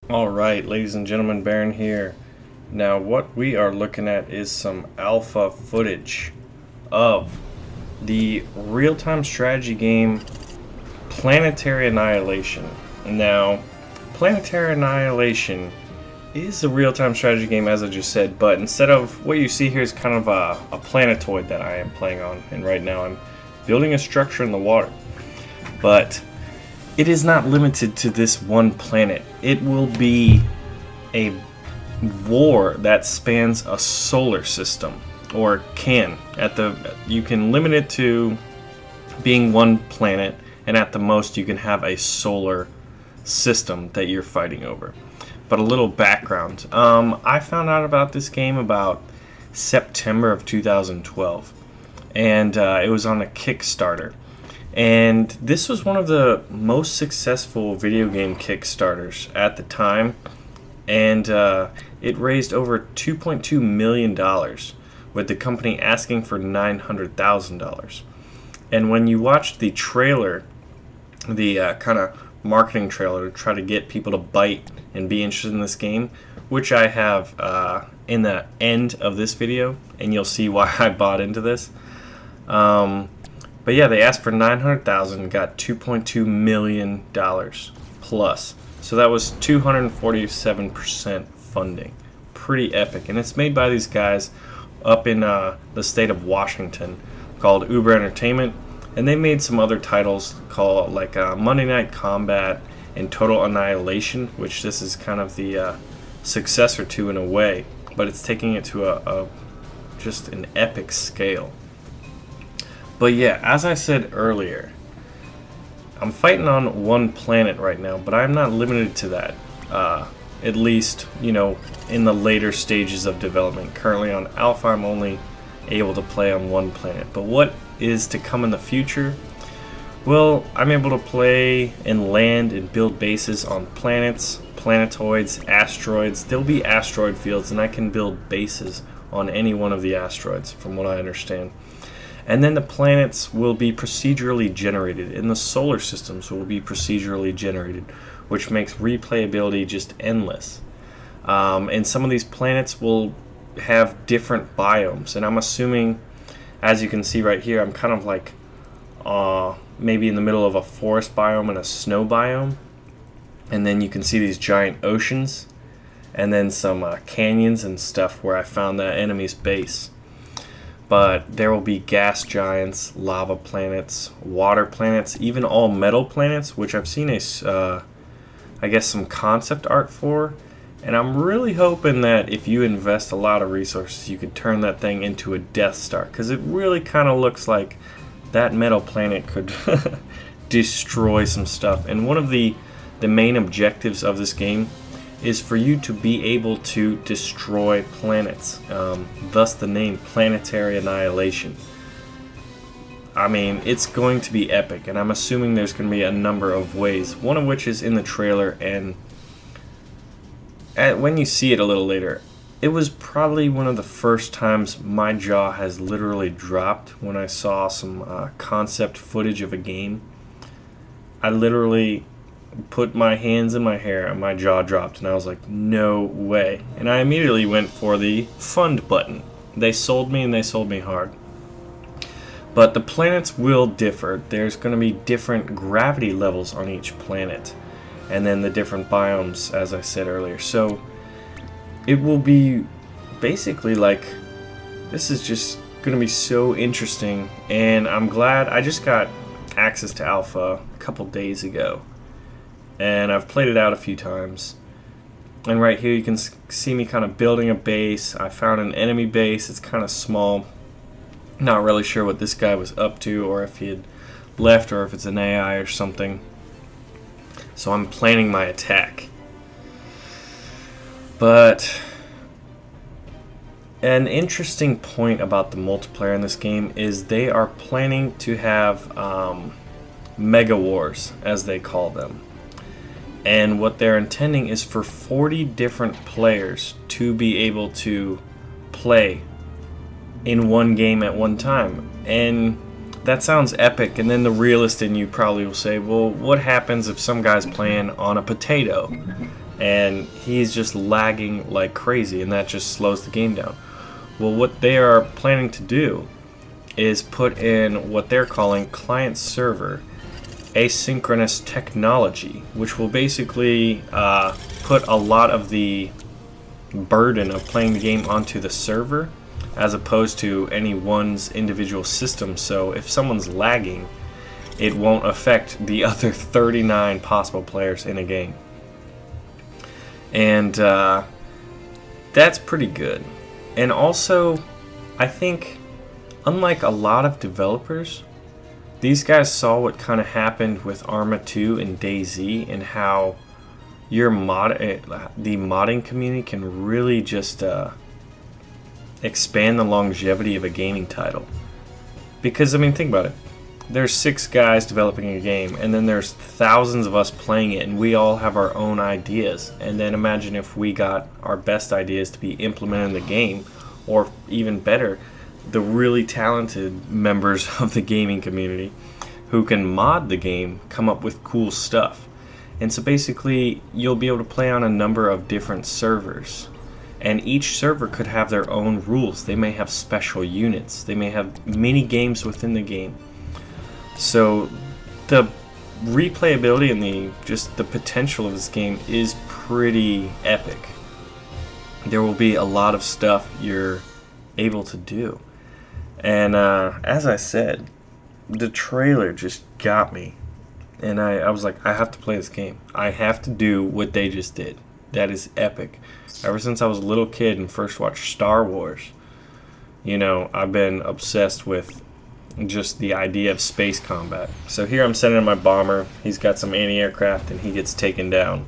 Alright, ladies and gentlemen, Baron here. Now, what we are looking at is some alpha footage of the real-time strategy game Planetary Annihilation. Now, Planetary Annihilation is a real-time strategy game, as I just said, but instead of what you see here is kind of a planetoid that I am playing on, and right now I'm building a structure in the water. But it is not limited to this one planet. It will be a war that spans a solar system, or you can limit it to being one planet, and at the most you can have a solar system that you're fighting over. But a little background. I found out about this game about September of 2012, and it was on a Kickstarter. And this was one of the most successful video game Kickstarters at the time, and it raised over $2.2 million, with the company asking for $900,000. And when you watch the trailer, the kind of marketing trailer to try to get people to bite and be interested in this game, which I have in the end of this video, and you'll see why I bought into this. But yeah, they asked for $900,000, got $2.2 million plus. So that was 247% funding. Pretty epic. And it's made by these guys up in the state of Washington called Uber Entertainment. And they made some other titles called like Monday Night Combat and Total Annihilation, which this is kind of the successor to in a way. But it's taking it to just an epic scale. But yeah, as I said earlier, I'm fighting on one planet right now, but I'm not limited to that. At least, in the later stages of development. Currently on Alpha, I'm only able to play on one planet. But what is to come in the future? Well, I'm able to play and land and build bases on planets, planetoids, asteroids. There'll be asteroid fields, and I can build bases on any one of the asteroids, from what I understand. And then the planets will be procedurally generated, and the solar systems will be procedurally generated, which makes replayability just endless. And some of these planets will have different biomes, and I'm assuming, as you can see right here, I'm kind of like maybe in the middle of a forest biome and a snow biome. And then you can see these giant oceans, and then some canyons and stuff where I found that enemy's base. But there will be gas giants, lava planets, water planets, even all metal planets, which I've seen I guess some concept art for. And I'm really hoping that if you invest a lot of resources, you could turn that thing into a Death Star, because it really kind of looks like that metal planet could destroy some stuff. And one of the main objectives of this game is for you to be able to destroy planets, thus the name Planetary Annihilation. I mean, it's going to be epic, and I'm assuming there's going to be a number of ways, one of which is in the trailer, and when you see it a little later, it was probably one of the first times my jaw has literally dropped when I saw some concept footage of a game. I literally put my hands in my hair and my jaw dropped, and I was like, no way. And I immediately went for the fund button. They sold me, and they sold me hard. But the planets will differ. There's going to be different gravity levels on each planet, and then the different biomes, as I said earlier. So it will be basically like, this is just going to be so interesting, and I'm glad I just got access to Alpha a couple days ago. And I've played it out a few times. And right here you can see me kind of building a base. I found an enemy base. It's kind of small. Not really sure what this guy was up to, or if he had left, or if it's an AI or something. So I'm planning my attack. But an interesting point about the multiplayer in this game is they are planning to have mega wars, as they call them. And what they're intending is for 40 different players to be able to play in one game at one time. And that sounds epic, and then the realist in you probably will say, well, what happens if some guy's playing on a potato? and he's just lagging like crazy, and that just slows the game down. Well, what they are planning to do is put in what they're calling client-server asynchronous technology, which will basically put a lot of the burden of playing the game onto the server as opposed to any one's individual system. So if someone's lagging, it won't affect the other 39 possible players in a game. And that's pretty good. And also, I think, unlike a lot of developers, these guys saw what kind of happened with Arma 2 and DayZ, and how the modding community can really just expand the longevity of a gaming title. Because, I mean, think about it. There's 6 guys developing a game, and then there's thousands of us playing it, and we all have our own ideas. And then imagine if we got our best ideas to be implemented in the game, or even better, the really talented members of the gaming community who can mod the game come up with cool stuff. And so basically, you'll be able to play on a number of different servers. And each server could have their own rules. They may have special units. They may have mini games within the game. So the replayability and the potential of this game is pretty epic. There will be a lot of stuff you're able to do. And as I said, the trailer just got me. And I was like, I have to play this game. I have to do what they just did. That is epic. Ever since I was a little kid and first watched Star Wars, I've been obsessed with just the idea of space combat. So here I'm sending my bomber. He's got some anti-aircraft and he gets taken down.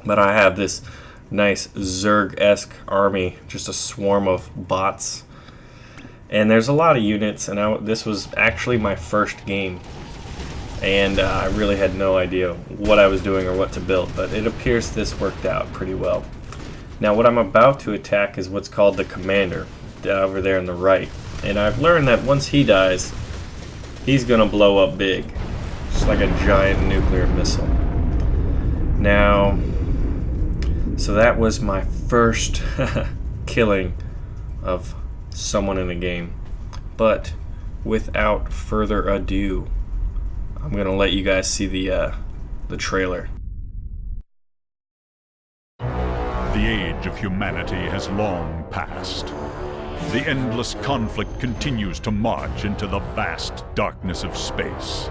But I have this nice Zerg-esque army, just a swarm of bots. And there's a lot of units, and this was actually my first game. And I really had no idea what I was doing or what to build, but it appears this worked out pretty well. Now what I'm about to attack is what's called the commander, over there on the right. And I've learned that once he dies, he's gonna blow up big. Just like a giant nuclear missile. Now, so that was my first killing of someone in a game. But without further ado, I'm gonna let you guys see the trailer. The age of humanity has long passed. The endless conflict continues to march into the vast darkness of space.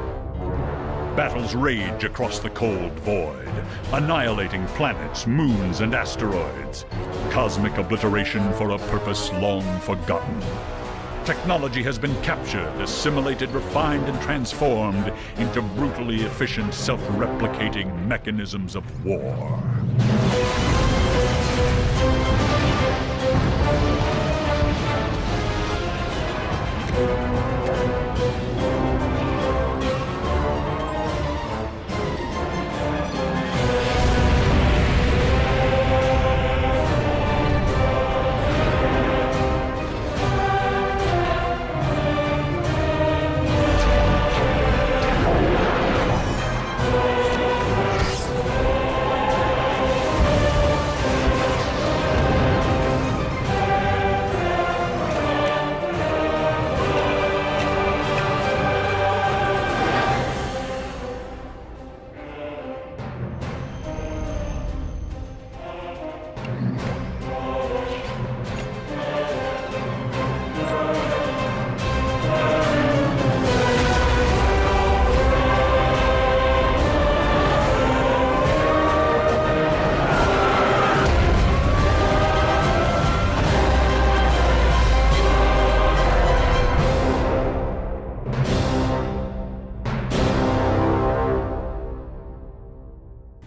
Battles rage across the cold void, annihilating planets, moons, and asteroids. Cosmic obliteration for a purpose long forgotten. Technology has been captured, assimilated, refined, and transformed into brutally efficient, self-replicating mechanisms of war.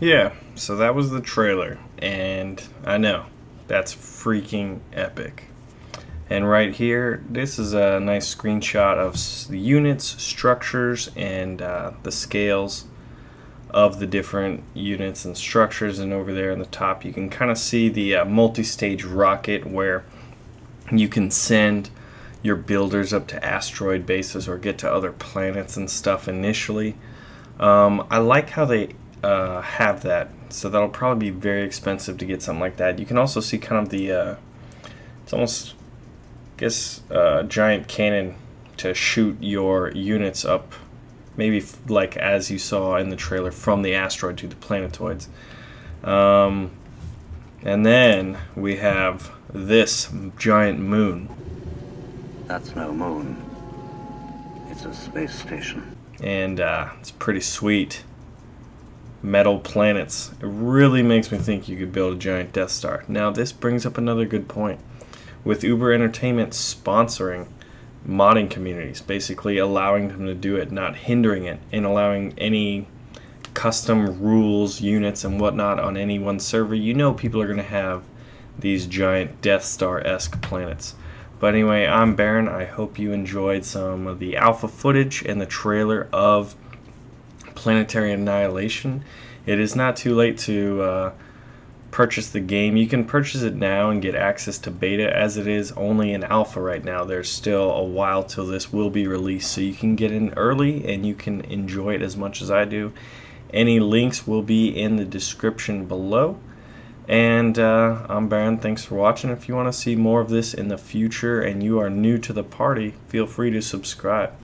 Yeah, so that was the trailer, and I know, that's freaking epic. And right here, this is a nice screenshot of the units, structures, and the scales of the different units and structures. And over there on the top, you can kind of see the multi-stage rocket where you can send your builders up to asteroid bases or get to other planets and stuff initially. I like how they have that. So that'll probably be very expensive to get something like that. You can also see kind of the, it's almost, I guess, giant cannon to shoot your units up, maybe like as you saw in the trailer, from the asteroid to the planetoids. And then we have this giant moon. That's no moon. It's a space station. And it's pretty sweet. Metal planets. It really makes me think you could build a giant Death Star. Now this brings up another good point. With Uber Entertainment sponsoring modding communities, basically allowing them to do it, not hindering it, and allowing any custom rules, units, and whatnot on any one server, you know people are going to have these giant Death Star-esque planets. But anyway, I'm Baron. I hope you enjoyed some of the alpha footage and the trailer of Planetary Annihilation. It is not too late to purchase the game. You can purchase it now and get access to beta, as it is only in alpha right now. There's still a while till this will be released, so you can get in early and you can enjoy it as much as I do. Any links will be in the description below. And I'm Baron. Thanks for watching. If you want to see more of this in the future and you are new to the party, feel free to subscribe.